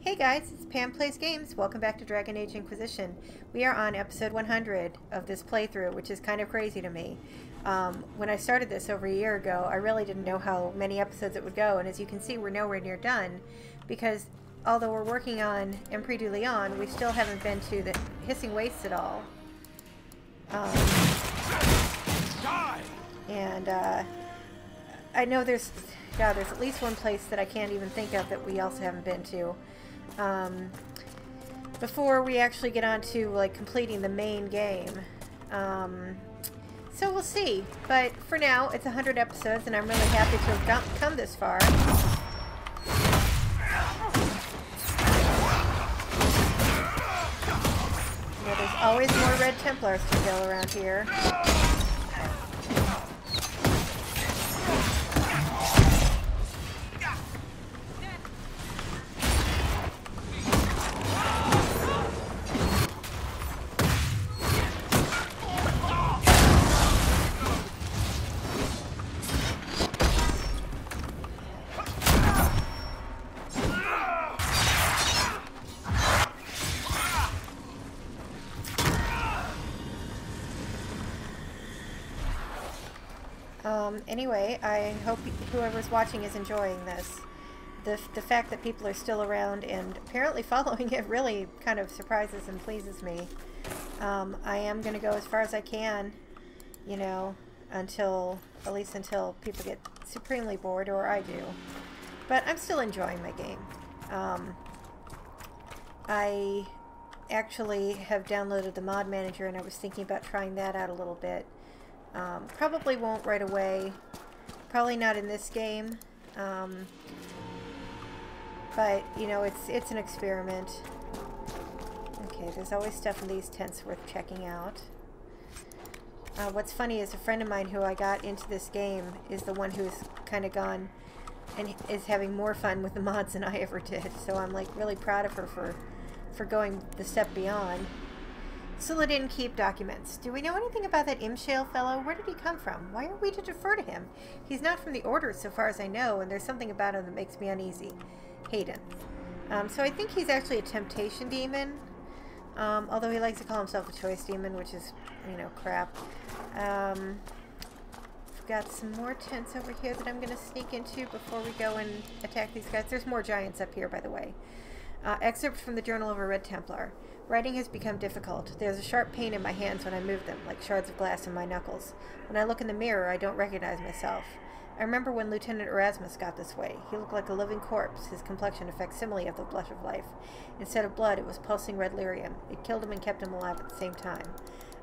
Hey guys, it's Pam Plays Games. Welcome back to Dragon Age Inquisition. We are on episode 100 of this playthrough, which is kind of crazy to me. When I started this over a year ago, I really didn't know how many episodes it would go, and as you can see, we're nowhere near done, because although we're working on Empire du Lion, we still haven't been to the Hissing Wastes at all. I know there's at least one place that I can't even think of that we also haven't been to. Before we actually get on to like completing the main game. So we'll see. But for now, it's 100 episodes, and I'm really happy to have come this far. You know, there's always more Red Templars to kill around here. Anyway, I hope whoever's watching is enjoying this. The fact that people are still around and apparently following it really kind of surprises and pleases me. I am going to go as far as I can, you know, at least until people get supremely bored, or I do. But I'm still enjoying my game. I actually have downloaded the mod manager, and I was thinking about trying that out a little bit. Probably won't right away. Probably not in this game. But, you know, it's an experiment. Okay, there's always stuff in these tents worth checking out. What's funny is a friend of mine who I got into this game is the one who's kind of gone and is having more fun with the mods than I ever did. So I'm like really proud of her for going the step beyond. Suledin keep documents. Do we know anything about that Imshale fellow? Where did he come from? Why are we to defer to him? He's not from the Order so far as I know, and there's something about him that makes me uneasy. Hayden. So I think he's actually a temptation demon, although he likes to call himself a choice demon, which is, you know, crap. We've got some more tents over here that I'm going to sneak into before we go and attack these guys. There's more giants up here, by the way. Excerpt from the Journal of a Red Templar. Writing has become difficult. There's a sharp pain in my hands when I move them, like shards of glass in my knuckles. When I look in the mirror, I don't recognize myself. I remember when Lieutenant Erasmus got this way. He looked like a living corpse, his complexion a facsimile of the blush of life. Instead of blood, it was pulsing red lyrium. It killed him and kept him alive at the same time.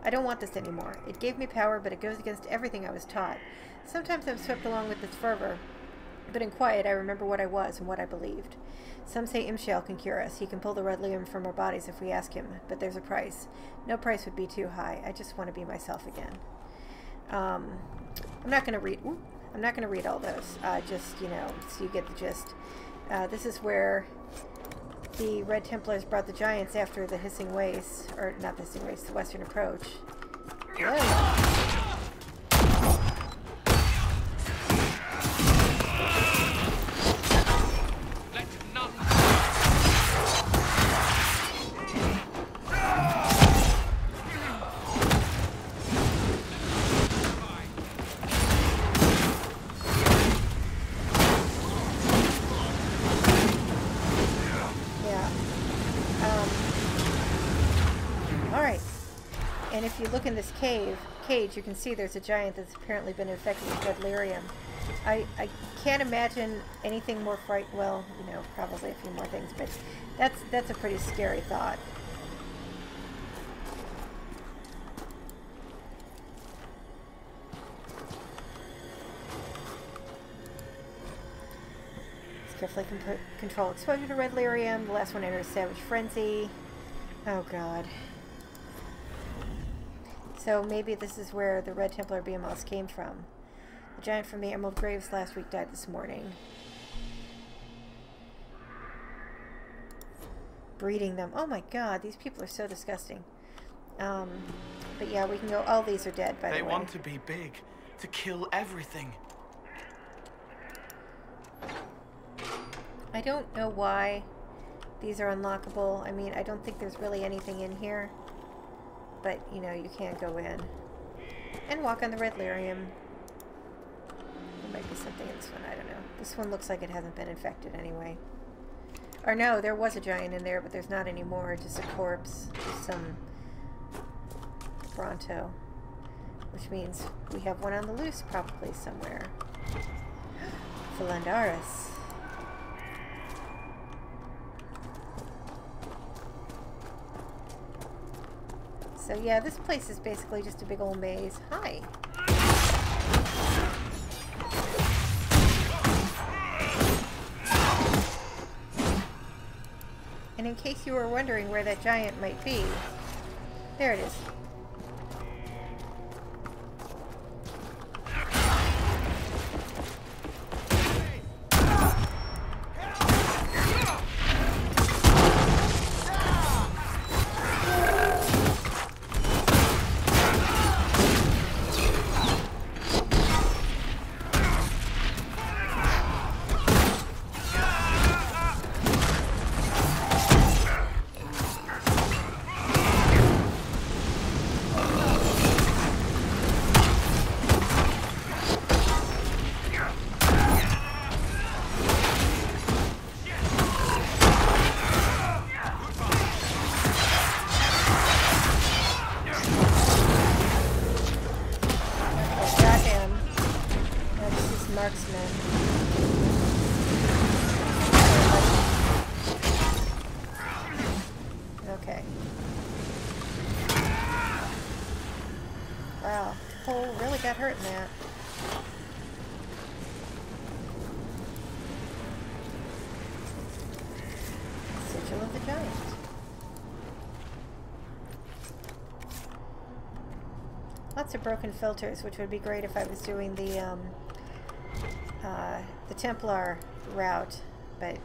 I don't want this anymore. It gave me power, but it goes against everything I was taught. Sometimes I'm swept along with this fervor, but in quiet I remember what I was and what I believed. Some say Imshale can cure us. He can pull the red lyrium from our bodies if we ask him, but there's a price. No price would be too high. I just want to be myself again. I'm not going to read. I'm not going to read all those. Just, you know, so you get the gist. This is where the Red Templars brought the giants after the Hissing Wastes, or not the Hissing Wastes, the Western Approach. Whoa. And if you look in this cage, you can see there's a giant that's apparently been infected with red lyrium. I can't imagine anything more well, you know, probably a few more things, but that's a pretty scary thought. Let's carefully control exposure to red lyrium. The last one enters savage frenzy. Oh god. So maybe this is where the Red Templar behemoths came from. The giant from the Emerald Graves last week died this morning. Breeding them. Oh my god, these people are so disgusting. But yeah, we can go. All these are dead, by the way. They want to be big, to kill everything. I don't know why These are unlockable. I mean, I don't think there's really anything in here. But, you know, you can't go in. And walk on the red lyrium. There might be something in this one, I don't know. This one looks like it hasn't been infected anyway. Or no, there was a giant in there, but there's not anymore. Just a corpse. Just some Bronto. Which means we have one on the loose probably somewhere. Philandaris. So yeah, this place is basically just a big old maze. Hi. And in case you were wondering where that giant might be, there it is. Okay. Wow, Cole really got hurt in that. Sigil of the Giant. Lots of broken filters, which would be great if I was doing the Templar route, but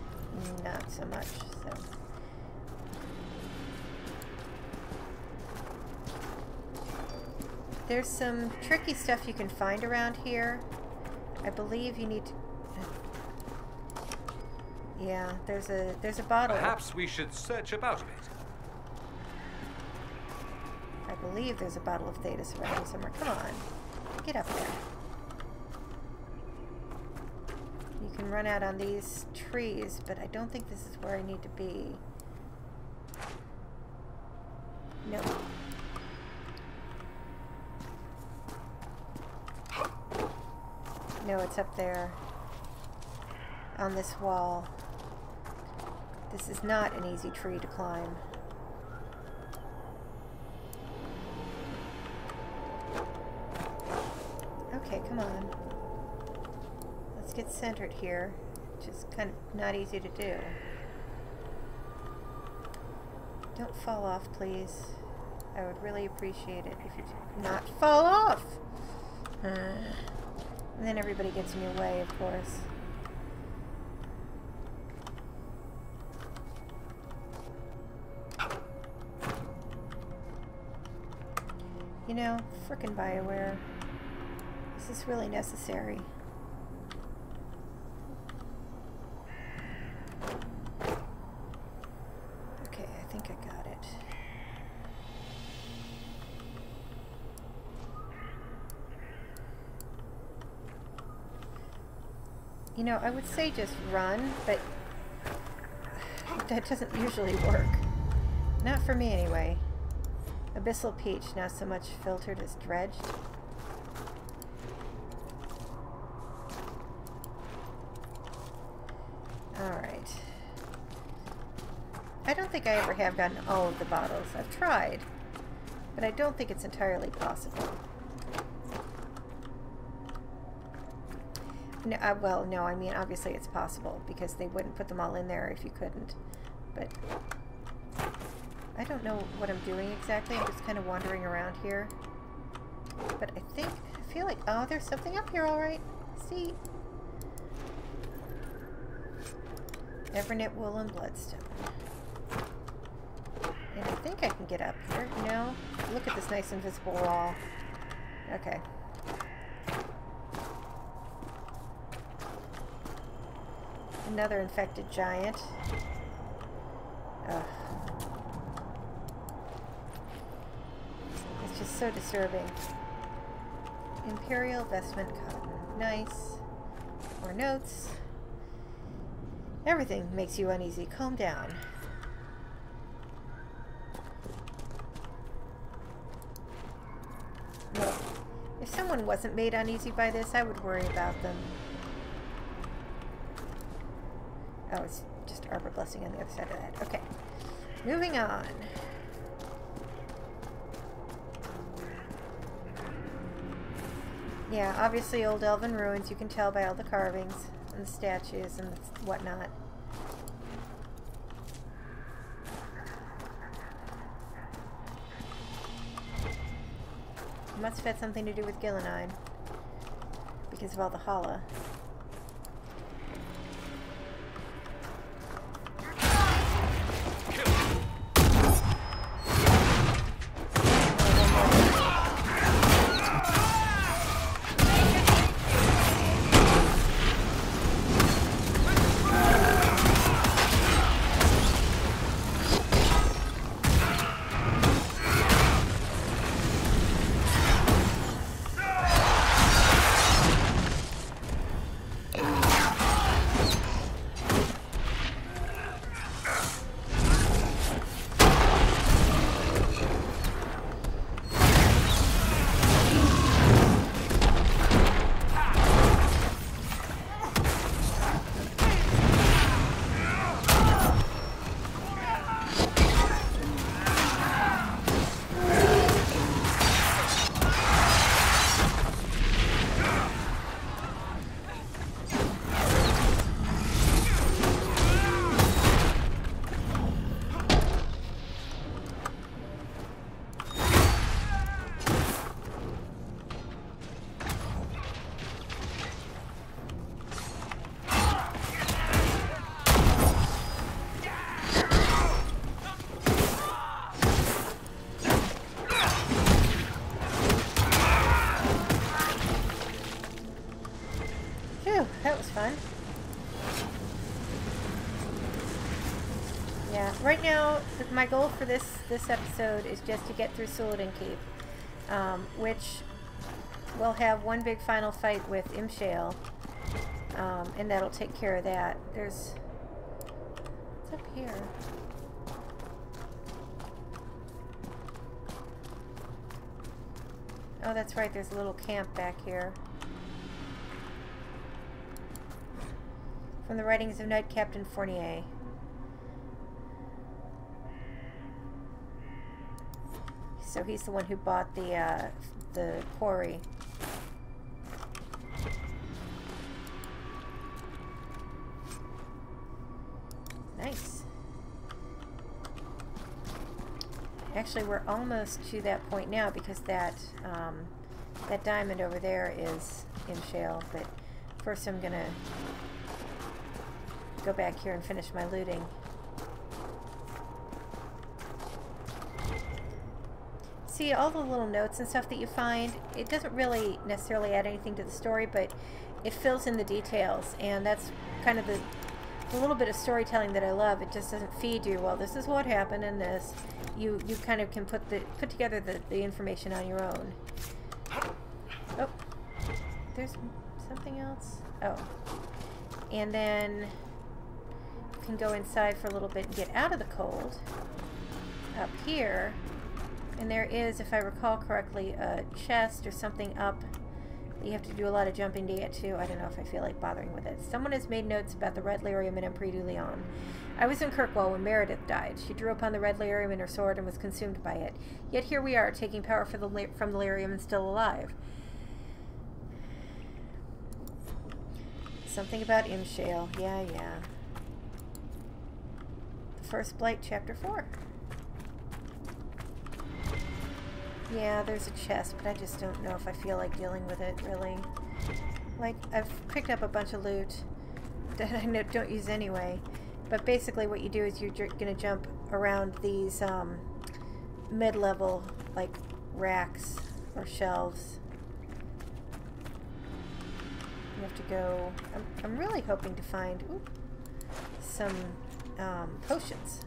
not so much, so. There's some tricky stuff you can find around here. I believe you need to... Yeah, there's a bottle. Perhaps we should search about a bit. I believe there's a bottle of Thetis around here somewhere. Come on. Get up there. You can run out on these trees, but I don't think this is where I need to be. No. No, it's up there. On this wall. This is not an easy tree to climb. Okay, come on. Let's get centered here. Just kind of not easy to do. Don't fall off, please. I would really appreciate it if you did not fall off! And then everybody gets in your way, of course. You know, frickin' BioWare. Is this really necessary? Okay, I think I got it. You know, I would say just run, but that doesn't usually work. Not for me, anyway. Abyssal Peach, not so much filtered as dredged. Alright. I don't think I ever have gotten all of the bottles. I've tried, but I don't think it's entirely possible. No, well, no, I mean, obviously it's possible, because they wouldn't put them all in there if you couldn't. But I don't know what I'm doing exactly. I'm just kind of wandering around here. But I feel like, oh, there's something up here, all right. See? Evernet wool and bloodstone. And I think I can get up here. No? Look at this nice invisible wall. Okay. Another infected giant. Ugh. It's just so disturbing. Imperial vestment cotton. Nice. More notes. Everything makes you uneasy. Calm down. Look, if someone wasn't made uneasy by this, I would worry about them. Oh, it's just Arbor Blessing on the other side of that. Okay. Moving on. Yeah, obviously old elven ruins. You can tell by all the carvings and the statues and whatnot. Must have had something to do with Gillenheim because of all the holla. That was fun. Yeah, right now my goal for this episode is just to get through Suledin Keep, which will have one big final fight with Imshale, and that'll take care of that. What's up here? Oh, that's right, there's a little camp back here. From the writings of Knight Captain Fournier. So he's the one who bought the quarry. Nice. Actually, we're almost to that point now because that diamond over there is in shale. But first, I'm gonna go back here and finish my looting. See, all the little notes and stuff that you find, it doesn't really necessarily add anything to the story, but it fills in the details, and that's kind of the little bit of storytelling that I love. It just doesn't feed you, well, this is what happened in this. You kind of can put together the information on your own. Oh, there's something else. Oh, and then can go inside for a little bit and get out of the cold up here, and there is, if I recall correctly, a chest or something up that you have to do a lot of jumping to get to. I don't know if I feel like bothering with it. Someone has made notes about the red lyrium in Empire du Lion. I was in Kirkwall when Meredith died. She drew upon the red lyrium in her sword and was consumed by it. Yet here we are, taking power from the lyrium and still alive. Something about Imshale. Yeah. First Blight, Chapter 4. Yeah, there's a chest, but I just don't know if I feel like dealing with it, really. Like, I've picked up a bunch of loot that I don't use anyway, but basically what you do is you're going to jump around these mid-level, like, racks or shelves. You have to go... I'm really hoping to find some... potions.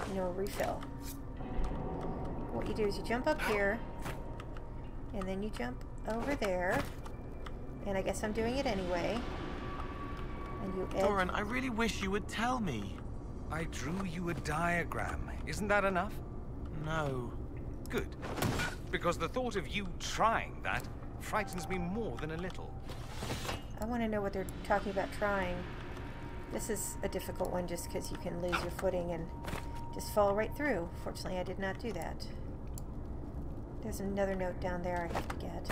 you know, a refill. What you do is you jump up here, and then you jump over there, and I guess I'm doing it anyway. And you edge. Doran, I really wish you would tell me. I drew you a diagram. Isn't that enough? No. Good. Because the thought of you trying that frightens me more than a little. I want to know what they're talking about trying. This is a difficult one just because you can lose your footing and just fall right through. Fortunately, I did not do that. There's another note down there I have to get.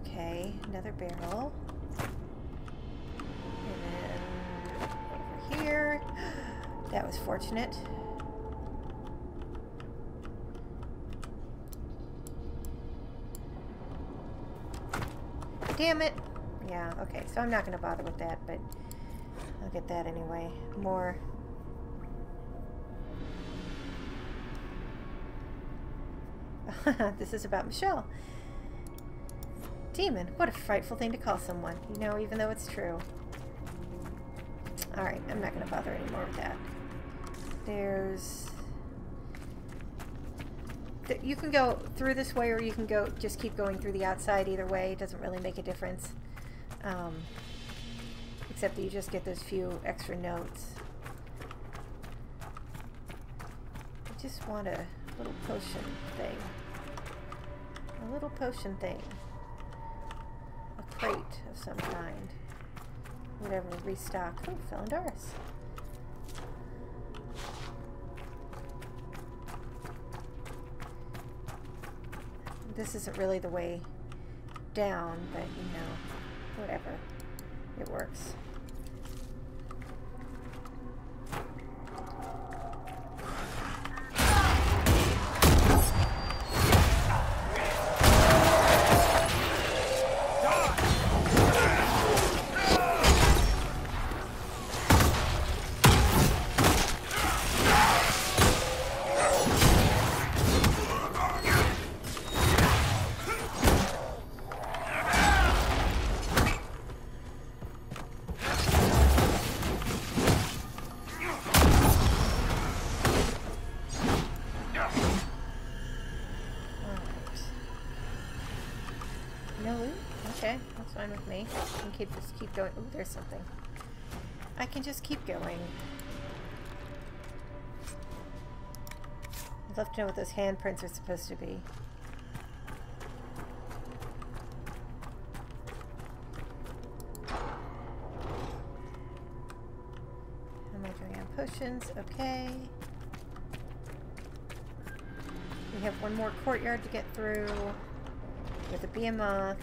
Okay, another barrel. And then over here. That was fortunate. Damn it! Yeah, okay, so I'm not going to bother with that, but I'll get that anyway. More. This is about Michelle. Demon. What a frightful thing to call someone, you know, even though it's true. Alright, I'm not going to bother anymore with that. There's... You can go through this way, or you can go just keep going through the outside. Either way, it doesn't really make a difference. Except that you just get those few extra notes. I just want a little potion thing. A little potion thing. A crate of some kind. Whatever, restock. Oh, Felondaris. This isn't really the way down, but you know, whatever. It works. With me. I can just keep going. Ooh, there's something. I can just keep going. I'd love to know what those handprints are supposed to be. How am I doing on potions? Okay. We have one more courtyard to get through with a behemoth.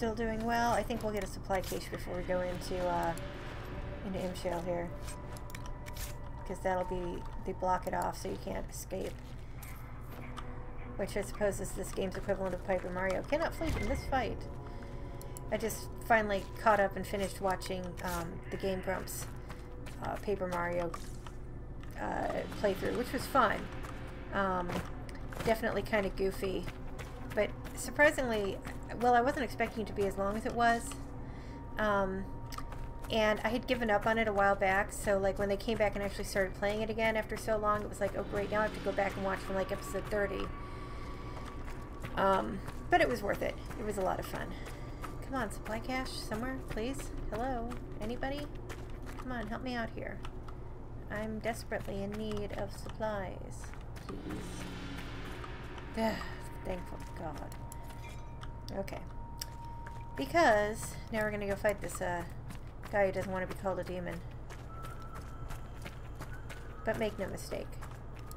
Still doing well. I think we'll get a supply cache before we go into Imshale here, because that'll be, they block it off so you can't escape, which I suppose is this game's equivalent of Paper Mario. Cannot flee from this fight. I just finally caught up and finished watching the Game Grumps Paper Mario playthrough, which was fun. Definitely kind of goofy, but surprisingly, well, I wasn't expecting it to be as long as it was. And I had given up on it a while back, so like when they came back and actually started playing it again after so long, it was like, oh great, now I have to go back and watch from like episode 30. But it was worth it. It was a lot of fun. Come on, supply cache somewhere, please? Hello? Anybody? Come on, help me out here. I'm desperately in need of supplies, please. Thankful God. Okay. Because now we're gonna go fight this guy who doesn't want to be called a demon. But make no mistake.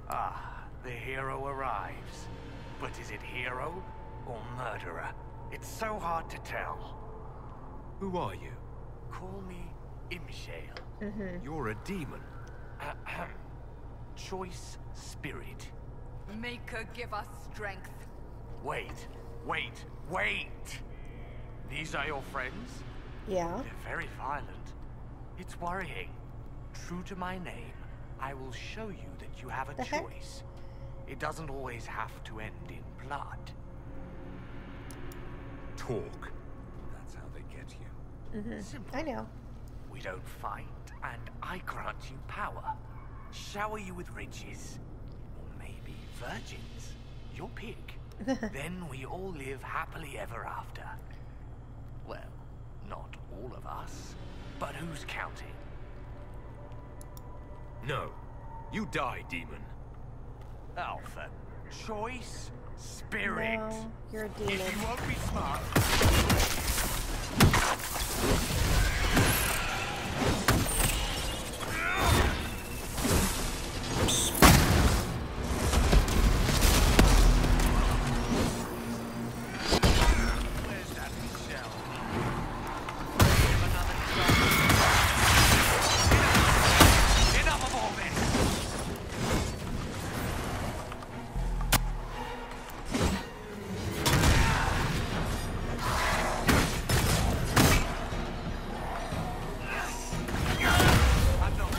Ah, the hero arrives. But is it hero or murderer? It's so hard to tell. Who are you? Call me Imshale. You're a demon. Ahem. Choice spirit. Make her give us strength. Wait, wait, wait! These are your friends? Yeah. They're very violent. It's worrying. True to my name, I will show you that you have a The heck? choice. It doesn't always have to end in blood. Talk. That's how they get you. Simple. I know. We don't fight, and I grant you power. Shower you with riches. Or maybe virgins. Your pick. Then we all live happily ever after. Well, not all of us. But who's counting? No. You die, demon. Alpha. Choice spirit. No, you're a If demon. you won't be smart. Where's that Michelle? Give another shot. Enough of all this. I'm not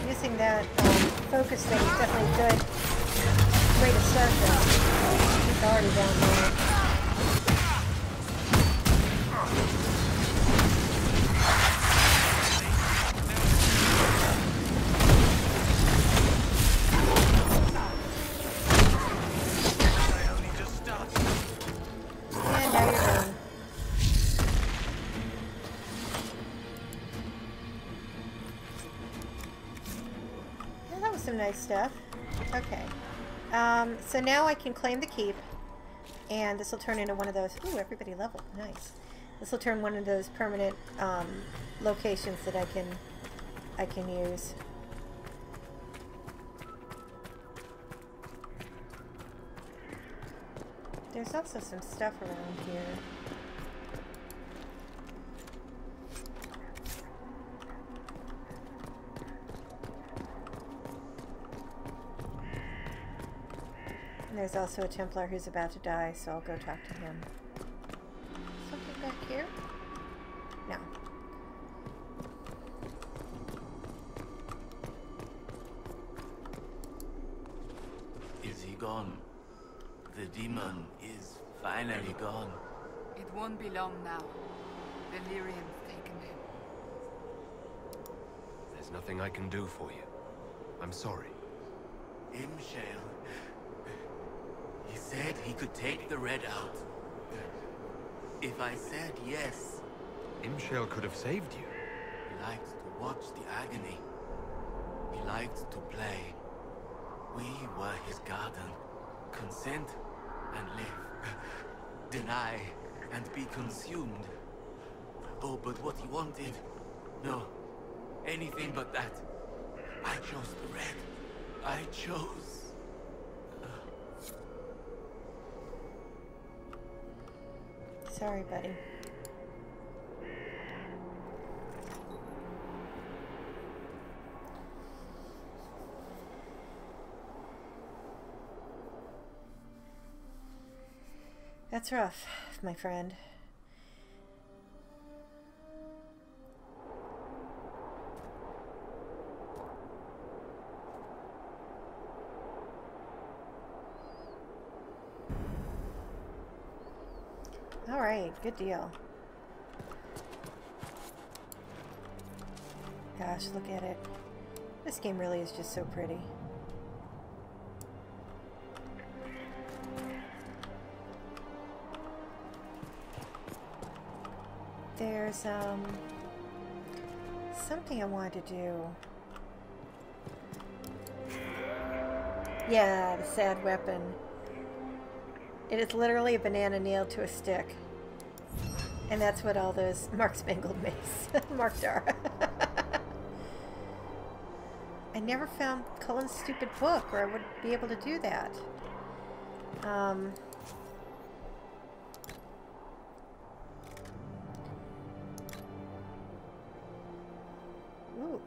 Using that focus thing is definitely good. Way to start though. It's already down there. I only just started. And now you're done. Yeah, that was some nice stuff. Okay. So now I can claim the keep, and this will turn into one of those. Ooh, everybody leveled. Nice. This will turn one of those permanent locations that I can use. There's also some stuff around here. And there's also a Templar who's about to die, so I'll go talk to him. Something back here? No. Is he gone? The demon is finally gone. It won't be long now. Delirium's taken him. There's nothing I can do for you. I'm sorry. Imshale. He said he could take the red out. If I said yes. Imshale could have saved you. He liked to watch the agony. He liked to play. We were his garden. Consent and live. Deny and be consumed. Oh, but what he wanted? No. Anything but that. I chose the red. I chose... Sorry, buddy. That's rough, my friend. All right, good deal. Gosh, look at it. This game really is just so pretty. There's something I wanted to do. Yeah, the sad weapon. It is literally a banana nailed to a stick. And that's what all those Mark Spangled Mace marked are. I never found Cullen's stupid book where I would be able to do that. Ooh.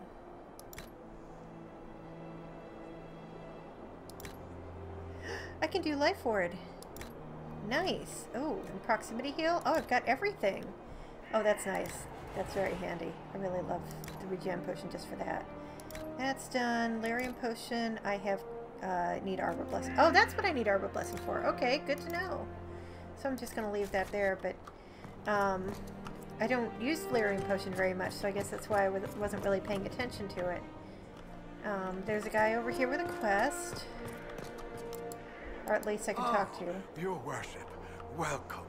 I can do Life Ward. Nice. Oh, and proximity heal. Oh, I've got everything. Oh, that's nice. That's very handy. I really love the regen potion just for that. That's done. Lyrium potion. I have need Arbor Blessing. Oh, that's what I need Arbor Blessing for. Okay, good to know. So I'm just going to leave that there, but I don't use Lyrium potion very much, so I guess that's why I wasn't really paying attention to it. There's a guy over here with a quest. Or at least I can talk to. Your worship, welcome.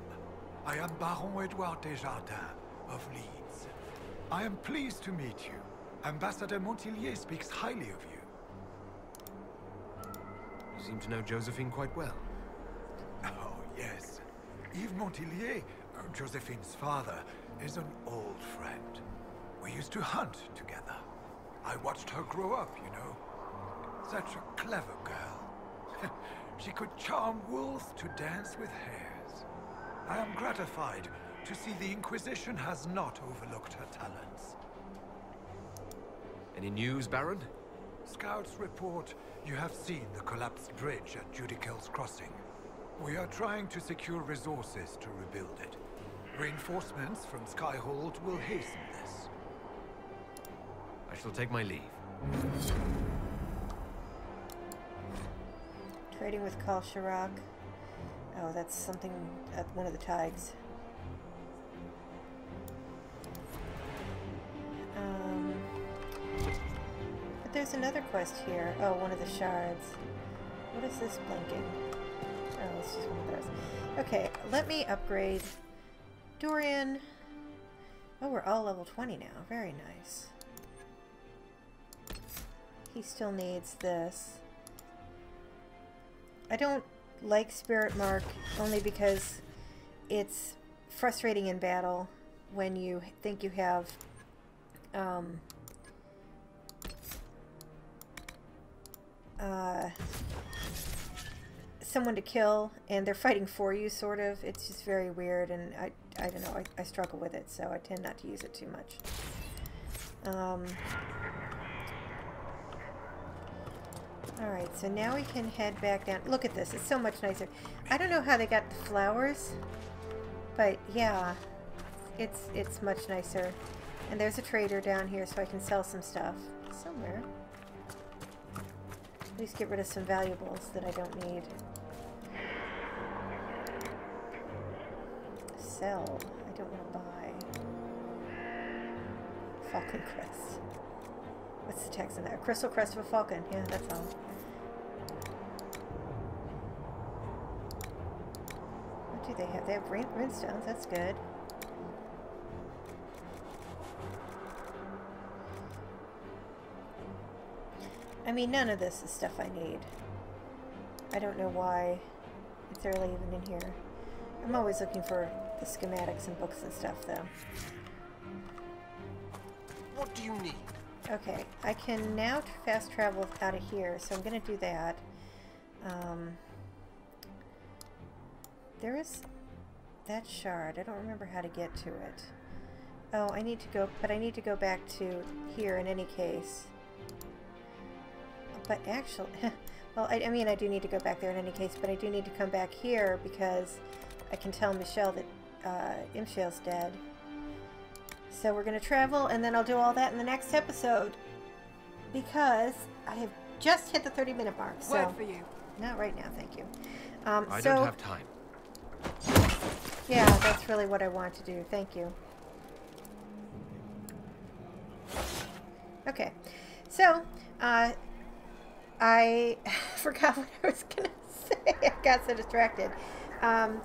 I am Baron Edouard Desjardins of Leeds. I am pleased to meet you. Ambassador Montillier speaks highly of you. You seem to know Josephine quite well. Oh, yes. Yves Montillier, Josephine's father, is an old friend. We used to hunt together. I watched her grow up, you know. Such a clever girl. She could charm wolves to dance with hares. I am gratified to see the Inquisition has not overlooked her talents. Any news, Baron? Scouts report you have seen the collapsed bridge at Judical's Crossing. We are trying to secure resources to rebuild it. Reinforcements from Skyhold will hasten this. I shall take my leave. Trading with Khal Shirak. Oh, that's something at one of the Tigers. But there's another quest here. Oh, one of the shards. What is this blinking? Oh, it's just one of those. Okay, let me upgrade Dorian. Oh, we're all level 20 now. Very nice. He still needs this. I don't like Spirit Mark only because it's frustrating in battle when you think you have someone to kill and they're fighting for you, sort of. It's just very weird, and I don't know, I struggle with it, so I tend not to use it too much. Alright, so now we can head back down. Look at this, it's so much nicer. I don't know how they got the flowers, but yeah, it's much nicer. And there's a trader down here, so I can sell some stuff somewhere. At least get rid of some valuables that I don't need. Sell. I don't want to buy. Falcon crest. What's the text in there? Crystal crest of a falcon. Yeah, that's all. What do they have? They have runestone. That's good. I mean, none of this is stuff I need. I don't know why it's early even in here. I'm always looking for the schematics and books and stuff, though. What do you need? Okay, I can now fast travel out of here, so I'm going to do that. There is that shard. I don't remember how to get to it. Oh, I need to go, but I need to go back to here in any case. But actually, well, I mean, I do need to go back there in any case, but I do need to come back here because I can tell Michelle that Imshale's dead. So we're going to travel, and then I'll do all that in the next episode because I have just hit the 30-minute mark. So Word for you. Not right now, thank you. I don't have time. Yeah, that's really what I want to do. Thank you. Okay. So, I forgot what I was going to say. I got so distracted. I'm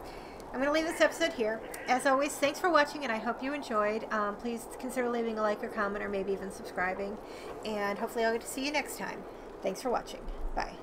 going to leave this episode here. As always, thanks for watching, and I hope you enjoyed. Please consider leaving a like or comment, or maybe even subscribing. And hopefully I'll get to see you next time. Thanks for watching. Bye.